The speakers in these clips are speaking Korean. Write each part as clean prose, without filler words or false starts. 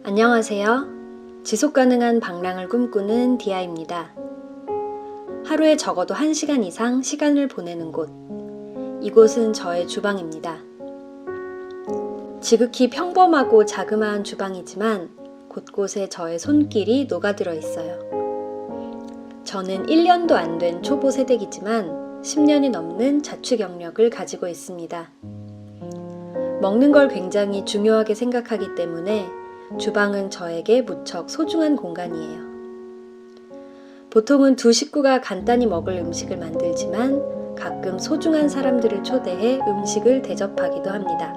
안녕하세요. 지속가능한 방랑을 꿈꾸는 디아입니다. 하루에 적어도 1시간 이상 시간을 보내는 곳. 이곳은 저의 주방입니다. 지극히 평범하고 자그마한 주방이지만 곳곳에 저의 손길이 녹아들어 있어요. 저는 1년도 안 된 초보 세댁이지만 10년이 넘는 자취 경력을 가지고 있습니다. 먹는 걸 굉장히 중요하게 생각하기 때문에 주방은 저에게 무척 소중한 공간이에요. 보통은 두 식구가 간단히 먹을 음식을 만들지만 가끔 소중한 사람들을 초대해 음식을 대접하기도 합니다.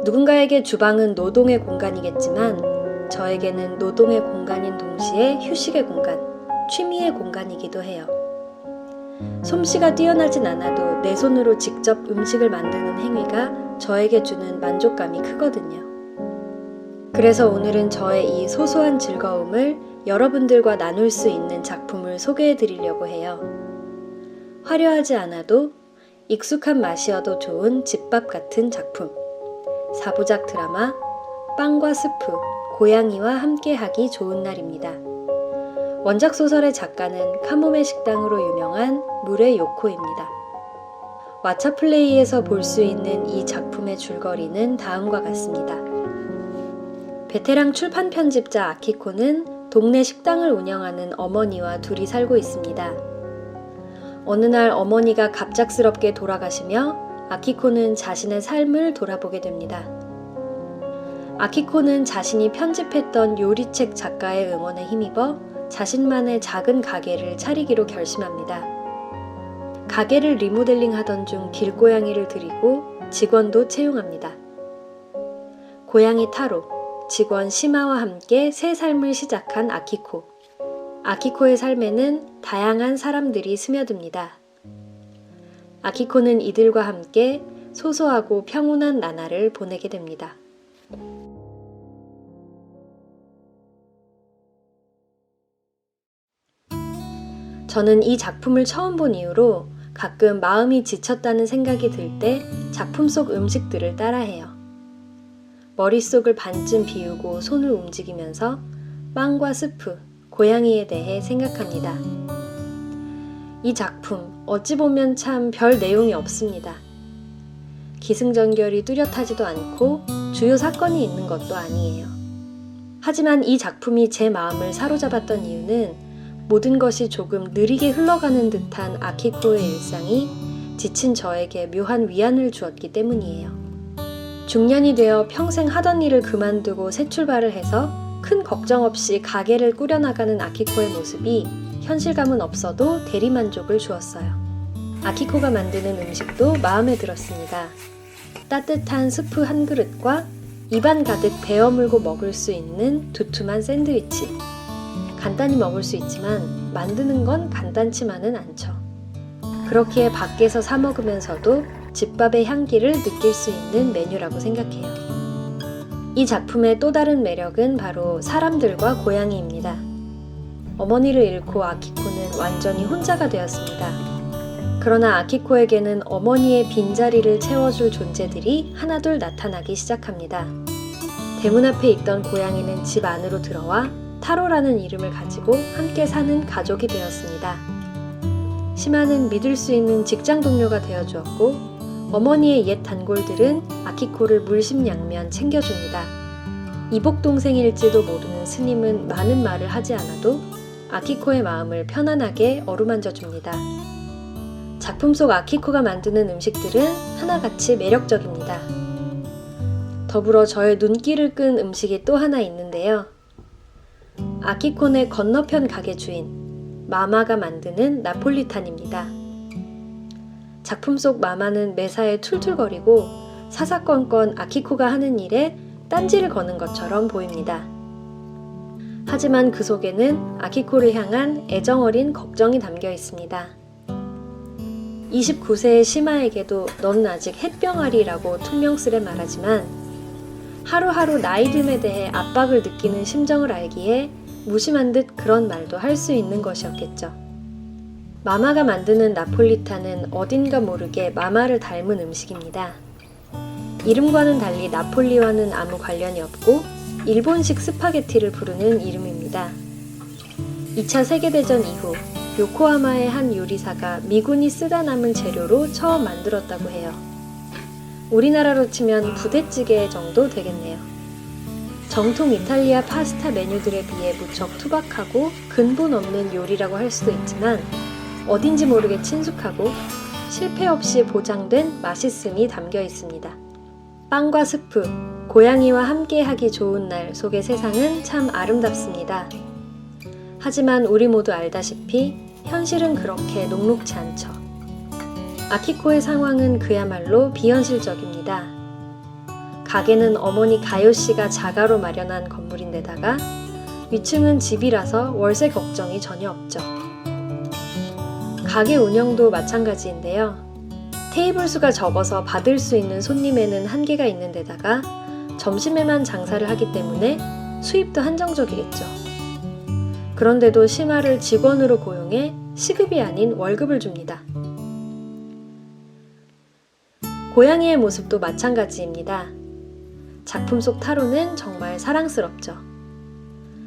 누군가에게 주방은 노동의 공간이겠지만 저에게는 노동의 공간인 동시에 휴식의 공간, 취미의 공간이기도 해요. 솜씨가 뛰어나진 않아도 내 손으로 직접 음식을 만드는 행위가 저에게 주는 만족감이 크거든요. 그래서 오늘은 저의 이 소소한 즐거움을 여러분들과 나눌 수 있는 작품을 소개해 드리려고 해요. 화려하지 않아도 익숙한 맛이어도 좋은 집밥 같은 작품. 4부작 드라마 빵과 스프, 고양이와 함께하기 좋은 날입니다. 원작 소설의 작가는 카모메 식당으로 유명한 무레 요코입니다. 왓챠플레이에서 볼 수 있는 이 작품의 줄거리는 다음과 같습니다. 베테랑 출판 편집자 아키코는 동네 식당을 운영하는 어머니와 둘이 살고 있습니다. 어느 날 어머니가 갑작스럽게 돌아가시며 아키코는 자신의 삶을 돌아보게 됩니다. 아키코는 자신이 편집했던 요리책 작가의 응원에 힘입어 자신만의 작은 가게를 차리기로 결심합니다. 가게를 리모델링 하던 중 길고양이를 들이고 직원도 채용합니다. 고양이 타로, 직원 시마와 함께 새 삶을 시작한 아키코. 아키코의 삶에는 다양한 사람들이 스며듭니다. 아키코는 이들과 함께 소소하고 평온한 나날을 보내게 됩니다. 저는 이 작품을 처음 본 이후로 가끔 마음이 지쳤다는 생각이 들 때 작품 속 음식들을 따라해요. 머릿속을 반쯤 비우고 손을 움직이면서 빵과 스프, 고양이에 대해 생각합니다. 이 작품, 어찌 보면 참 별 내용이 없습니다. 기승전결이 뚜렷하지도 않고 주요 사건이 있는 것도 아니에요. 하지만 이 작품이 제 마음을 사로잡았던 이유는 모든 것이 조금 느리게 흘러가는 듯한 아키코의 일상이 지친 저에게 묘한 위안을 주었기 때문이에요. 중년이 되어 평생 하던 일을 그만두고 새 출발을 해서 큰 걱정 없이 가게를 꾸려나가는 아키코의 모습이 현실감은 없어도 대리만족을 주었어요. 아키코가 만드는 음식도 마음에 들었습니다. 따뜻한 스프 한 그릇과 입안 가득 베어 물고 먹을 수 있는 두툼한 샌드위치. 간단히 먹을 수 있지만 만드는 건 간단치만은 않죠. 그렇기에 밖에서 사 먹으면서도 집밥의 향기를 느낄 수 있는 메뉴라고 생각해요. 이 작품의 또 다른 매력은 바로 사람들과 고양이입니다. 어머니를 잃고 아키코는 완전히 혼자가 되었습니다. 그러나 아키코에게는 어머니의 빈자리를 채워줄 존재들이 하나둘 나타나기 시작합니다. 대문 앞에 있던 고양이는 집 안으로 들어와 타로라는 이름을 가지고 함께 사는 가족이 되었습니다. 시마는 믿을 수 있는 직장 동료가 되어주었고 어머니의 옛 단골들은 아키코를 물심양면 챙겨줍니다. 이복동생일지도 모르는 스님은 많은 말을 하지 않아도 아키코의 마음을 편안하게 어루만져줍니다. 작품 속 아키코가 만드는 음식들은 하나같이 매력적입니다. 더불어 저의 눈길을 끈 음식이 또 하나 있는데요. 아키코네 건너편 가게 주인 마마가 만드는 나폴리탄입니다. 작품 속 마마는 매사에 툴툴거리고 사사건건 아키코가 하는 일에 딴지를 거는 것처럼 보입니다. 하지만 그 속에는 아키코를 향한 애정어린 걱정이 담겨 있습니다. 29세의 시마에게도 넌 아직 햇병아리라고 퉁명스레 말하지만 하루하루 나이듦에 대해 압박을 느끼는 심정을 알기에 무심한 듯 그런 말도 할 수 있는 것이었겠죠. 마마가 만드는 나폴리탄은 어딘가 모르게 마마를 닮은 음식입니다. 이름과는 달리 나폴리와는 아무 관련이 없고 일본식 스파게티를 부르는 이름입니다. 2차 세계대전 이후 요코하마의 한 요리사가 미군이 쓰다 남은 재료로 처음 만들었다고 해요. 우리나라로 치면 부대찌개 정도 되겠네요. 정통 이탈리아 파스타 메뉴들에 비해 무척 투박하고 근본 없는 요리라고 할 수도 있지만 어딘지 모르게 친숙하고 실패 없이 보장된 맛있음이 담겨 있습니다. 빵과 스프, 고양이와 함께하기 좋은 날 속의 세상은 참 아름답습니다. 하지만 우리 모두 알다시피 현실은 그렇게 녹록지 않죠. 아키코의 상황은 그야말로 비현실적입니다. 가게는 어머니 가요씨가 자가로 마련한 건물인데다가 위층은 집이라서 월세 걱정이 전혀 없죠. 가게 운영도 마찬가지인데요. 테이블 수가 적어서 받을 수 있는 손님에는 한계가 있는 데다가 점심에만 장사를 하기 때문에 수입도 한정적이겠죠. 그런데도 심화를 직원으로 고용해 시급이 아닌 월급을 줍니다. 고양이의 모습도 마찬가지입니다. 작품 속 타로는 정말 사랑스럽죠.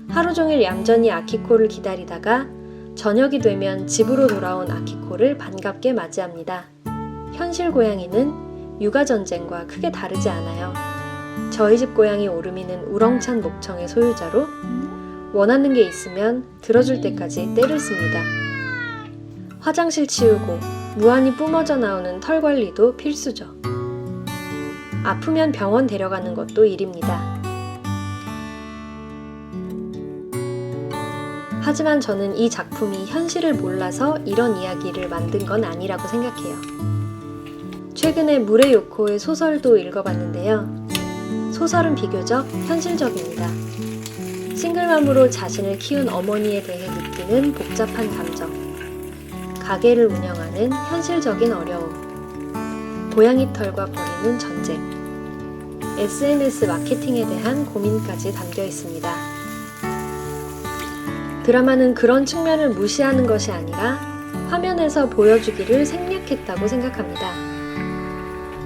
하루 종일 얌전히 아키코를 기다리다가 저녁이 되면 집으로 돌아온 아키코를 반갑게 맞이합니다. 현실 고양이는 육아전쟁과 크게 다르지 않아요. 저희 집 고양이 오르미는 우렁찬 목청의 소유자로 원하는 게 있으면 들어줄 때까지 때를 씁니다. 화장실 치우고 무한히 뿜어져 나오는 털 관리도 필수죠. 아프면 병원 데려가는 것도 일입니다. 하지만 저는 이 작품이 현실을 몰라서 이런 이야기를 만든 건 아니라고 생각해요. 최근에 무레 요코의 소설도 읽어봤는데요. 소설은 비교적 현실적입니다. 싱글맘으로 자신을 키운 어머니에 대해 느끼는 복잡한 감정, 가게를 운영하는 현실적인 어려움, 고양이 털과 벌이는 전쟁, SNS 마케팅에 대한 고민까지 담겨 있습니다. 드라마는 그런 측면을 무시하는 것이 아니라 화면에서 보여주기를 생략했다고 생각합니다.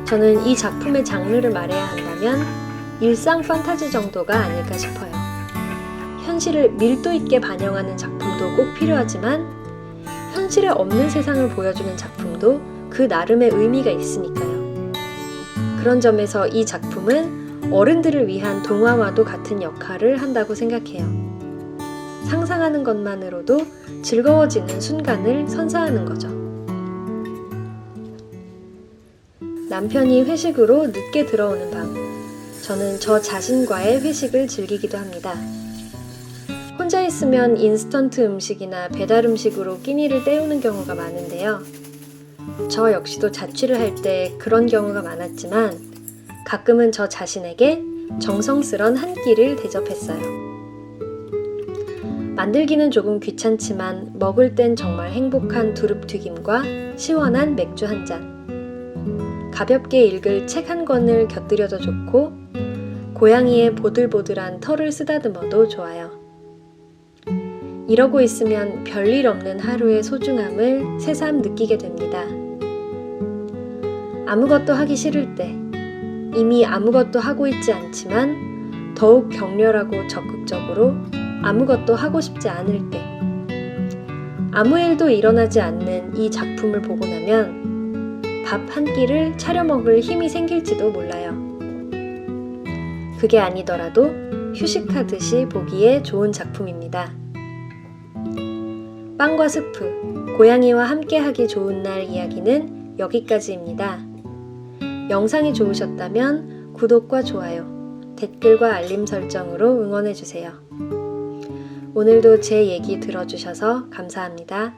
저는 이 작품의 장르를 말해야 한다면 일상 판타지 정도가 아닐까 싶어요. 현실을 밀도 있게 반영하는 작품도 꼭 필요하지만 현실에 없는 세상을 보여주는 작품도 그 나름의 의미가 있으니까요. 그런 점에서 이 작품은 어른들을 위한 동화와도 같은 역할을 한다고 생각해요. 상상하는 것만으로도 즐거워지는 순간을 선사하는 거죠. 남편이 회식으로 늦게 들어오는 밤, 저는 저 자신과의 회식을 즐기기도 합니다. 혼자 있으면 인스턴트 음식이나 배달 음식으로 끼니를 때우는 경우가 많은데요. 저 역시도 자취를 할 때 그런 경우가 많았지만 가끔은 저 자신에게 정성스런 한 끼를 대접했어요. 만들기는 조금 귀찮지만 먹을 땐 정말 행복한 두릅튀김과 시원한 맥주 한 잔. 가볍게 읽을 책 한 권을 곁들여도 좋고 고양이의 보들보들한 털을 쓰다듬어도 좋아요. 이러고 있으면 별일 없는 하루의 소중함을 새삼 느끼게 됩니다. 아무것도 하기 싫을 때, 이미 아무것도 하고 있지 않지만 더욱 격렬하고 적극적으로 아무것도 하고 싶지 않을 때, 아무 일도 일어나지 않는 이 작품을 보고 나면 밥 한 끼를 차려 먹을 힘이 생길지도 몰라요. 그게 아니더라도 휴식하듯이 보기에 좋은 작품입니다. 빵과 스프, 고양이와 함께하기 좋은 날 이야기는 여기까지입니다. 영상이 좋으셨다면 구독과 좋아요, 댓글과 알림 설정으로 응원해주세요. 오늘도 제 얘기 들어주셔서 감사합니다.